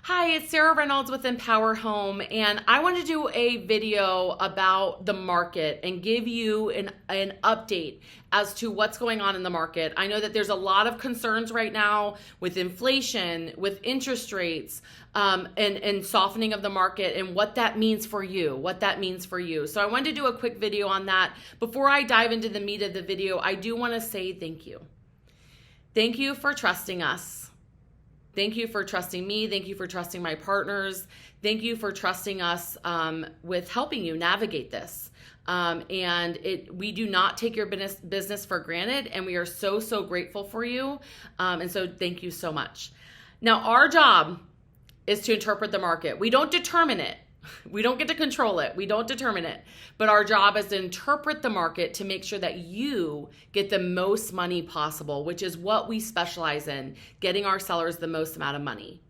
Hi, it's Sarah Reynolds with EmpowerHome, and I want to do a video about the market and give you an update as to what's going on in the market. I know that there's a lot of concerns right now with inflation, with interest rates, and softening of the market and what that means for you, So I wanted to do a quick video on that. Before I dive into the meat of the video, I do want to say thank you. Thank you for trusting us. Thank you for trusting me. Thank you for trusting my partners. Thank you for trusting us with helping you navigate this. We do not take your business for granted, and we are so grateful for you. And so thank you so much. Now, our job is to interpret the market. We don't determine it. We don't get to control it. We don't determine it. But our job is to interpret the market to make sure that you get the most money possible, which is what we specialize in, getting our sellers the most amount of money.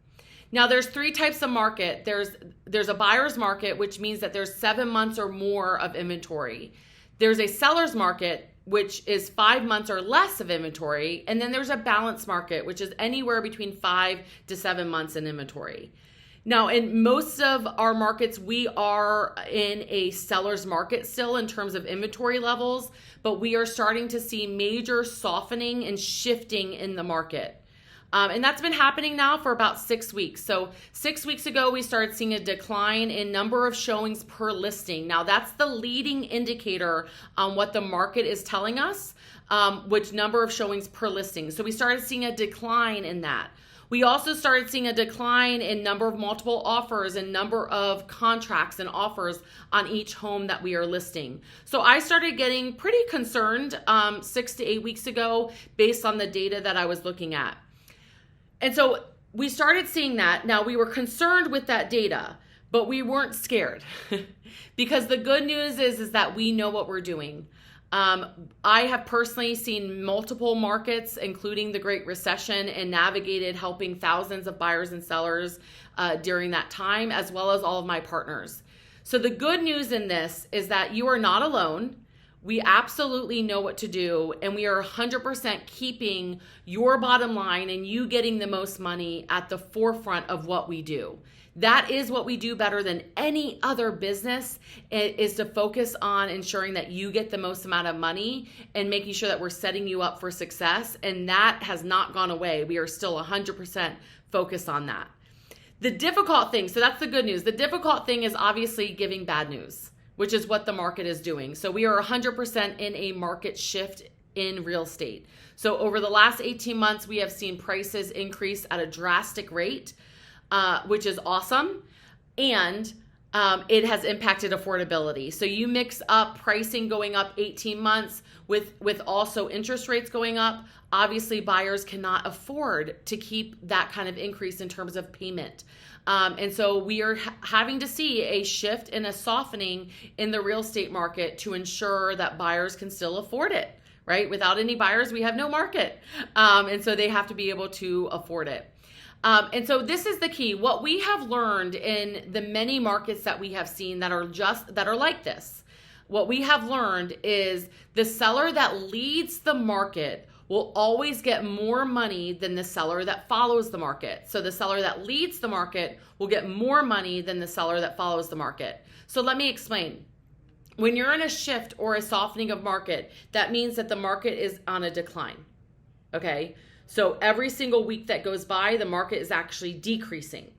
Now, there's three types of market. There's a buyer's market, which means that there's 7 months or more of inventory. There's a seller's market, which is 5 months or less of inventory. And then there's a balanced market, which is anywhere between 5 to 7 months in inventory. Now, in most of our markets, we are in a seller's market still in terms of inventory levels, but we are starting to see major softening and shifting in the market. And that's been happening now for about 6 weeks. So 6 weeks ago, we started seeing a decline in number of showings per listing. Now, that's the leading indicator on what the market is telling us, which number of showings per listing. So we started seeing a decline in that. We also started seeing a decline in number of multiple offers and number of contracts and offers on each home that we are listing. So I started getting pretty concerned 6 to 8 weeks ago based on the data that I was looking at. And so we started seeing that. Now, we were concerned with that data, but we weren't scared because the good news is that we know what we're doing. I have personally seen multiple markets, including the Great Recession, and navigated helping thousands of buyers and sellers during that time, as well as all of my partners. So the good news in this is that you are not alone. We absolutely know what to do, and we are 100% keeping your bottom line and you getting the most money at the forefront of what we do. That is what we do better than any other business, is to focus on ensuring that you get the most amount of money and making sure that we're setting you up for success. And that has not gone away. We are still 100% focused on that. The difficult thing, so that's the good news. The difficult thing is obviously giving bad news, which is what the market is doing. So we are 100% in a market shift in real estate. So over the last 18 months, we have seen prices increase at a drastic rate, which is awesome. And it has impacted affordability. So you mix up pricing going up 18 months with also interest rates going up. Obviously, buyers cannot afford to keep that kind of increase in terms of payment. And so we are having to see a shift and a softening in the real estate market to ensure that buyers can still afford it, right? Without any buyers, we have no market. And so they have to be able to afford it. And so this is the key. What we have learned in the many markets that we have seen that are like this, what we have learned is the seller that leads the market will always get more money than the seller that follows the market. So the seller that leads the market will get more money than the seller that follows the market. So let me explain. When you're in a shift or a softening of market, that means that the market is on a decline, okay? So every single week that goes by, the market is actually decreasing.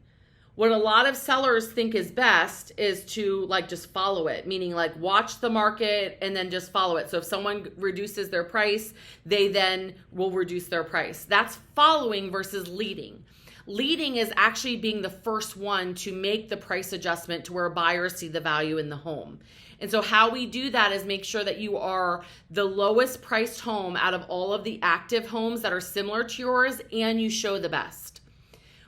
What a lot of sellers think is best is to just follow it, meaning watch the market and then just follow it. So if someone reduces their price, they then will reduce their price. That's following versus leading. Leading is actually being the first one to make the price adjustment to where buyers see the value in the home. And so how we do that is make sure that you are the lowest priced home out of all of the active homes that are similar to yours, and you show the best.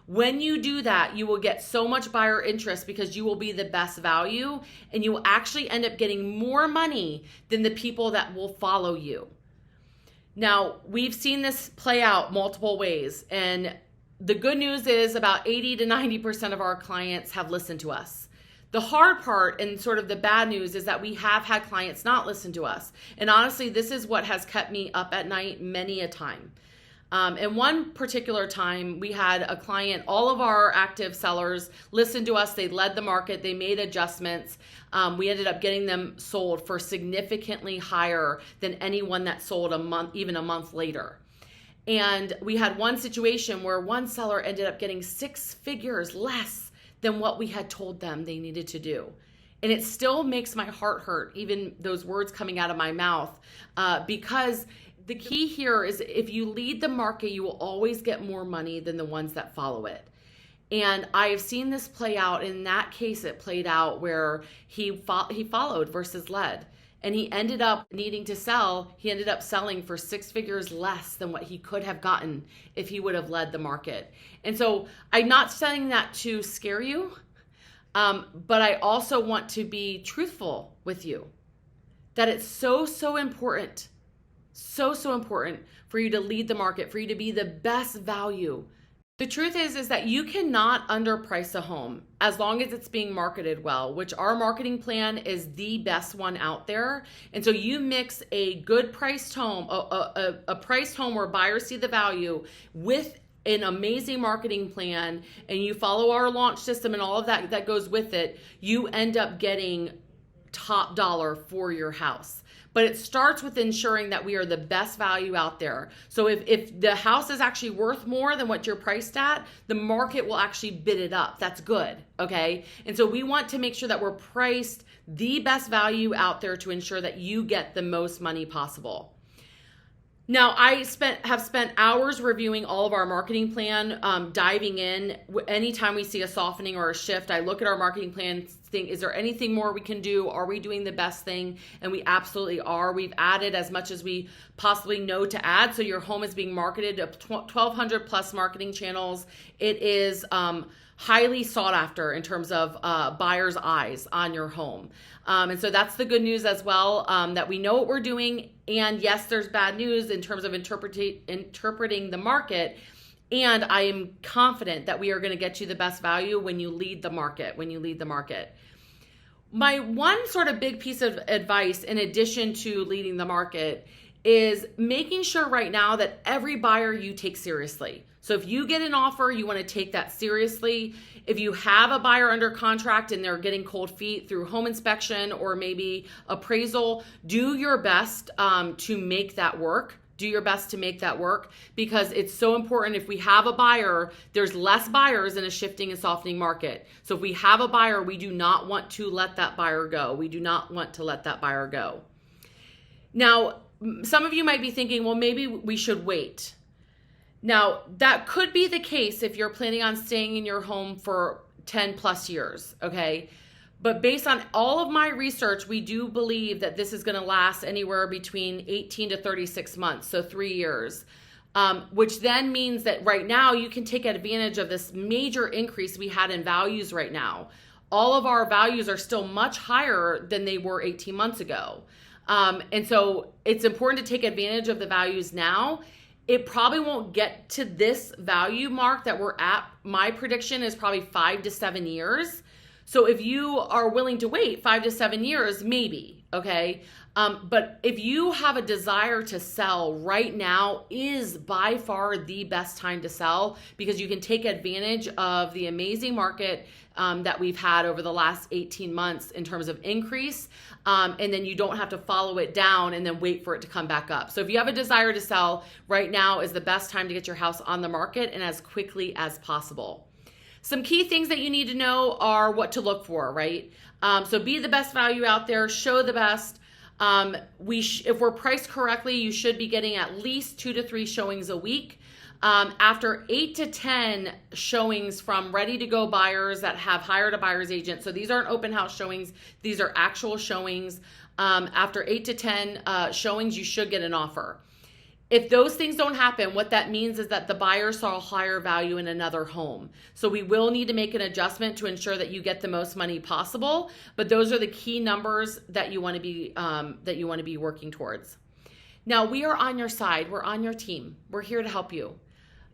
When you do that, you will get so much buyer interest because you will be the best value, and you will actually end up getting more money than the people that will follow you. Now, we've seen this play out multiple ways, and the good news is about 80 to 90% of our clients have listened to us. The hard part and sort of the bad news is that we have had clients not listen to us. And honestly, this is what has kept me up at night many a time. And one particular time we had a client, all of our active sellers listened to us, they led the market, they made adjustments. We ended up getting them sold for significantly higher than anyone that sold even a month later. And we had one situation where one seller ended up getting 6 figures less than what we had told them they needed to do. And it still makes my heart hurt, even those words coming out of my mouth, because the key here is if you lead the market, you will always get more money than the ones that follow it. And I have seen this play out. In that case, it played out where he followed versus led. And he ended up needing to sell. He ended up selling for 6 figures less than what he could have gotten if he would have led the market. And so I'm not saying that to scare you, but I also want to be truthful with you that it's so important, so important for you to lead the market, for you to be the best value. The truth is that you cannot underprice a home as long as it's being marketed well, which our marketing plan is the best one out there. And so you mix a good priced home, a priced home where buyers see the value with an amazing marketing plan, and you follow our launch system and all of that goes with it, you end up getting top dollar for your house. But it starts with ensuring that we are the best value out there. So if the house is actually worth more than what you're priced at, the market will actually bid it up. That's good, okay? And so we want to make sure that we're priced the best value out there to ensure that you get the most money possible. Now, I have spent hours reviewing all of our marketing plan, diving in. Anytime we see a softening or a shift, I look at our marketing plan, think, is there anything more we can do? Are we doing the best thing? And we absolutely are. We've added as much as we possibly know to add. So your home is being marketed to 1,200 plus marketing channels. It is highly sought after in terms of buyers' eyes on your home. And so that's the good news as well, that we know what we're doing. And yes, there's bad news in terms of interpreting the market. And I am confident that we are going to get you the best value when you lead the market, My one sort of big piece of advice in addition to leading the market is making sure right now that every buyer you take seriously. So if you get an offer, you want to take that seriously. If you have a buyer under contract and they're getting cold feet through home inspection or maybe appraisal, do your best to make that work. Do your best to make that work, because it's so important. If we have a buyer, there's less buyers in a shifting and softening market. So if we have a buyer, we do not want to let that buyer go. We do not want to let that buyer go. Now, some of you might be thinking, well, maybe we should wait. Now, that could be the case if you're planning on staying in your home for 10 plus years, okay? But based on all of my research, we do believe that this is going to last anywhere between 18 to 36 months, so 3 years, which then means that right now you can take advantage of this major increase we had in values right now. All of our values are still much higher than they were 18 months ago. And so it's important to take advantage of the values now. It probably won't get to this value mark that we're at. My prediction is probably 5 to 7 years. So if you are willing to wait 5 to 7 years, maybe, okay? But if you have a desire to sell, right now is by far the best time to sell, because you can take advantage of the amazing market that we've had over the last 18 months in terms of increase. And then you don't have to follow it down and then wait for it to come back up. So if you have a desire to sell, right now is the best time to get your house on the market and as quickly as possible. Some key things that you need to know are what to look for, right? So be the best value out there, show the best. If we're priced correctly, you should be getting at least 2 to 3 showings a week. After 8 to 10 showings from ready to go buyers that have hired a buyer's agent, so these aren't open house showings, these are actual showings. After 8 to 10 showings, you should get an offer. If those things don't happen, what that means is that the buyer saw a higher value in another home. So we will need to make an adjustment to ensure that you get the most money possible. But those are the key numbers that you want to be working towards. Now, we are on your side. We're on your team. We're here to help you.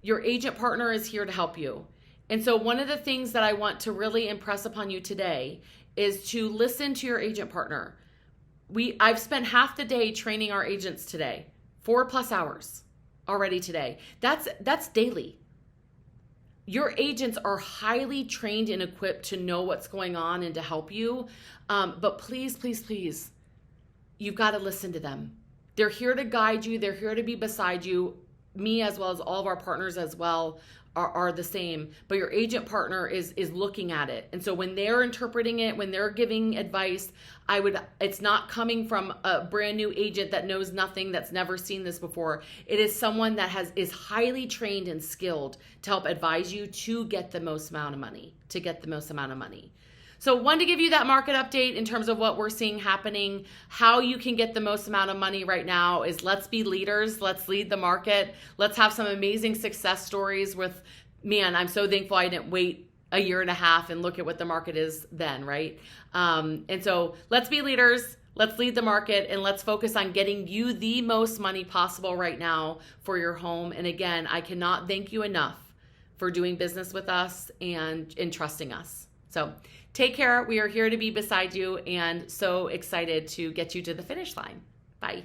Your agent partner is here to help you. And so one of the things that I want to really impress upon you today is to listen to your agent partner. I've spent half the day training our agents today. 4+ hours. already today. That's daily. Your agents are highly trained and equipped to know what's going on and to help you. But please, please, please, you've got to listen to them. They're here to guide you. They're here to be beside you. Me, as well as all of our partners as well, are the same. But your agent partner is looking at it. And so when they're interpreting it, when they're giving advice, it's not coming from a brand new agent that knows nothing, that's never seen this before. It is someone that is highly trained and skilled to help advise you to get the most amount of money, So wanted to give you that market update in terms of what we're seeing happening. How you can get the most amount of money right now is let's be leaders. Let's lead the market. Let's have some amazing success stories with, man, I'm so thankful I didn't wait a year and a half and look at what the market is then, right? And so let's be leaders. Let's lead the market, and let's focus on getting you the most money possible right now for your home. And again, I cannot thank you enough for doing business with us and trusting us. So take care. We are here to be beside you and so excited to get you to the finish line. Bye.